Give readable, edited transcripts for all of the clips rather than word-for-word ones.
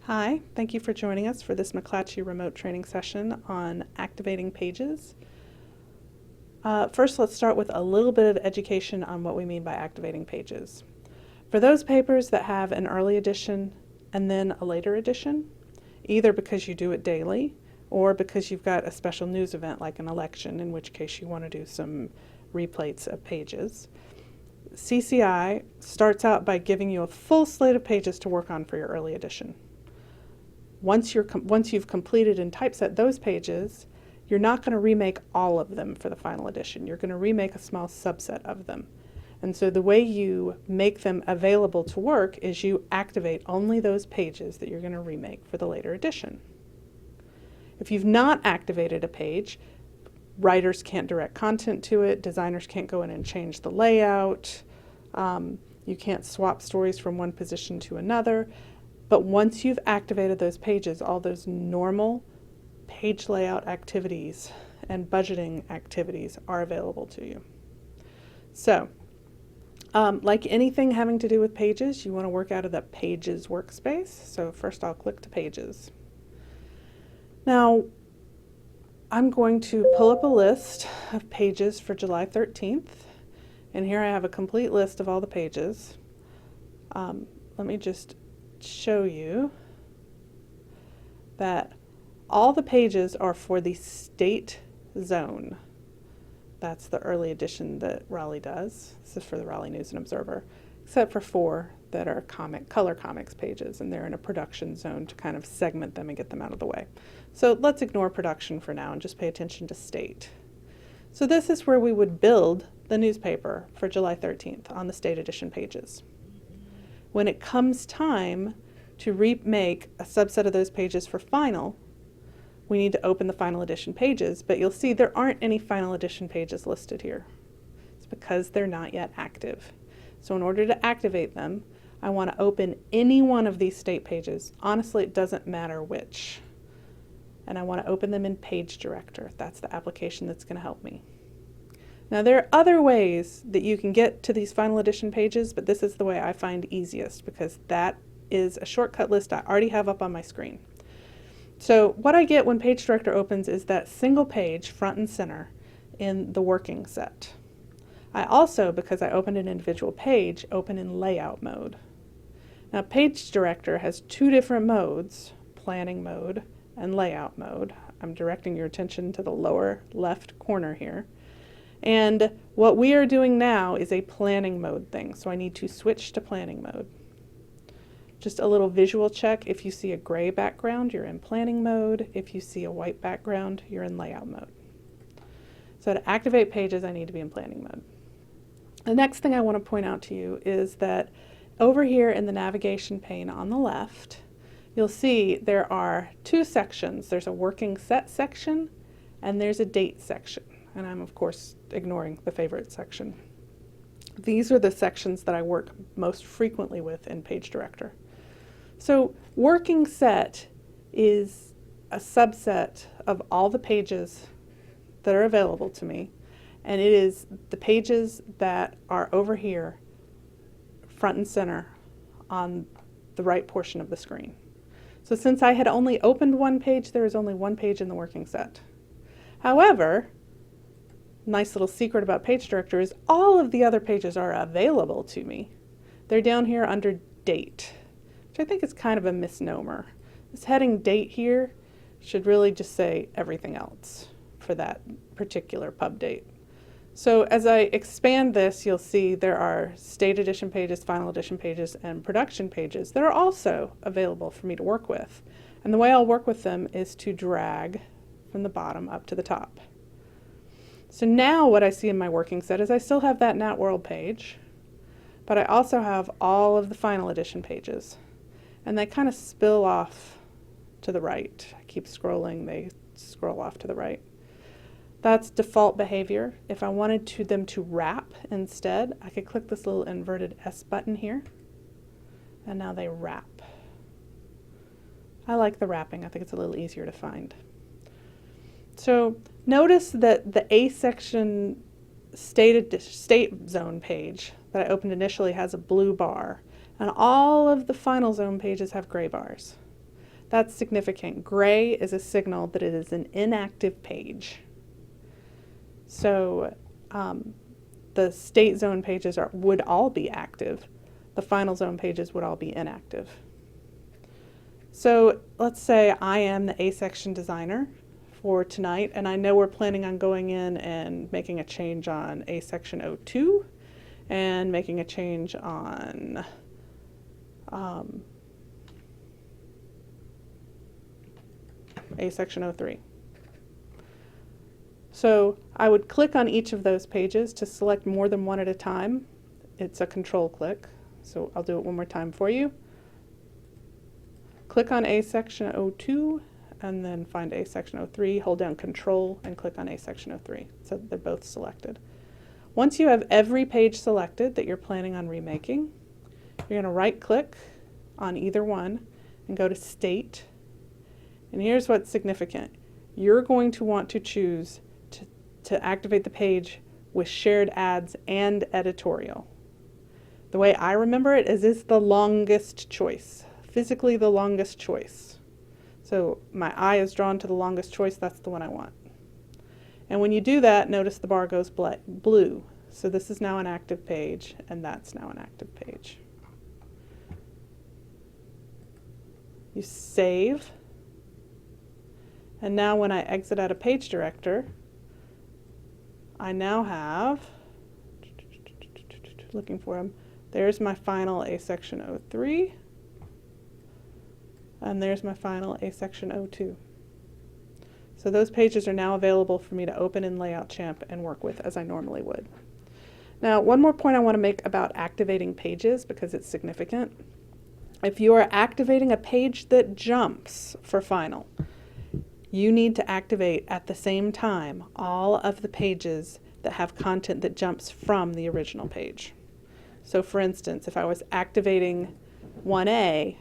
Hi, thank you for joining us for this McClatchy remote training session on activating pages. First, let's start with a little bit of education on what we mean by activating pages. For those papers that have an early edition and then a later edition, either because you do it daily or because you've got a special news event like an election, in which case you want to do some replates of pages, CCI starts out by giving you a full slate of pages to work on for your early edition. Once you've completed and typeset those pages, you're not going to remake all of them for the final edition. You're going to remake a small subset of them. And so the way you make them available to work is you activate only those pages that you're going to remake for the later edition. If you've not activated a page, writers can't direct content to it, designers can't go in and change the layout, you can't swap stories from one position to another. But once you've activated those pages, all those normal page layout activities and budgeting activities are available to you. So, like anything having to do with pages, you want to work out of the Pages workspace. So first I'll click to Pages. Now, I'm going to pull up a list of pages for July 13th. And here I have a complete list of all the pages. Let me just show you that all the pages are for the state zone. That's the early edition that Raleigh does. This is for the Raleigh News and Observer, except for 4 that are color comics pages, and they're in a production zone to kind of segment them and get them out of the way. So let's ignore production for now and just pay attention to state. So this is where we would build the newspaper for July 13th on the state edition pages. When it comes time to remake a subset of those pages for final, we need to open the final edition pages, but you'll see there aren't any final edition pages listed here. It's because they're not yet active. So in order to activate them, I want to open any one of these state pages. Honestly, it doesn't matter which. And I want to open them in PageDirector. That's the application that's going to help me. Now, there are other ways that you can get to these final edition pages, but this is the way I find easiest because that is a shortcut list I already have up on my screen. So what I get when PageDirector opens is that single page front and center in the working set. I also, because I opened an individual page, open in layout mode. Now, PageDirector has 2 different modes, planning mode and layout mode. I'm directing your attention to the lower left corner here. And what we are doing now is a planning mode thing, so I need to switch to planning mode. Just a little visual check. If you see a gray background, you're in planning mode. If you see a white background, you're in layout mode. So to activate pages, I need to be in planning mode. The next thing I want to point out to you is that over here in the navigation pane on the left, you'll see there are 2 sections. There's a working set section and there's a date section. And I'm, of course, ignoring the favorite section. These are the sections that I work most frequently with in PageDirector. So working set is a subset of all the pages that are available to me, and it is the pages that are over here, front and center, on the right portion of the screen. So since I had only opened one page, there is only one page in the working set. However, nice little secret about PageDirector is all of the other pages are available to me. They're down here under date, which I think is kind of a misnomer. This heading date here should really just say everything else for that particular pub date. So as I expand this, you'll see there are state edition pages, final edition pages, and production pages that are also available for me to work with. And the way I'll work with them is to drag from the bottom up to the top. So now what I see in my working set is I still have that Nat World page, but I also have all of the final edition pages. And they kind of spill off to the right. I keep scrolling, they scroll off to the right. That's default behavior. If I wanted them to wrap instead, I could click this little inverted S button here, and now they wrap. I like the wrapping. I think it's a little easier to find. So notice that the A section state zone page that I opened initially has a blue bar, and all of the final zone pages have gray bars. That's significant. Gray is a signal that it is an inactive page. So the state zone pages would all be active. The final zone pages would all be inactive. So let's say I am the A section designer for tonight, and I know we're planning on going in and making a change on A section 02 and making a change on A section 03. So I would click on each of those pages to select more than one at a time. It's a control click, so I'll do it one more time for you. Click on A section 02 and then find A section 03, hold down control and click on A section 03. So they're both selected. Once you have every page selected that you're planning on remaking, you're going to right click on either one and go to State. And here's what's significant. You're going to want to choose to activate the page with shared ads and editorial. The way I remember it is it's the longest choice, physically the longest choice. So my eye is drawn to the longest choice, that's the one I want. And when you do that, notice the bar goes blue. So this is now an active page, and that's now an active page. You save. And now when I exit out of PageDirector, I now have, looking for them, there's my final A section 03, and there's my final A section 02. So those pages are now available for me to open in Layout Champ and work with as I normally would. Now, one more point I want to make about activating pages because it's significant. If you are activating a page that jumps for final, you need to activate at the same time all of the pages that have content that jumps from the original page. So for instance, if I was activating 1A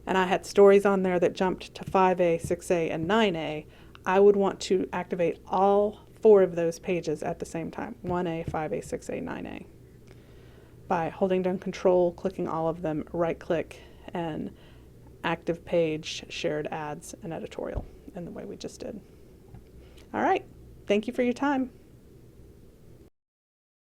and I had stories on there that jumped to 5A, 6A, and 9A, I would want to activate all 4 of those pages at the same time, 1A, 5A, 6A, 9A. By holding down Control, clicking all of them, right-click, and active page, shared ads, and editorial in the way we just did. All right, thank you for your time.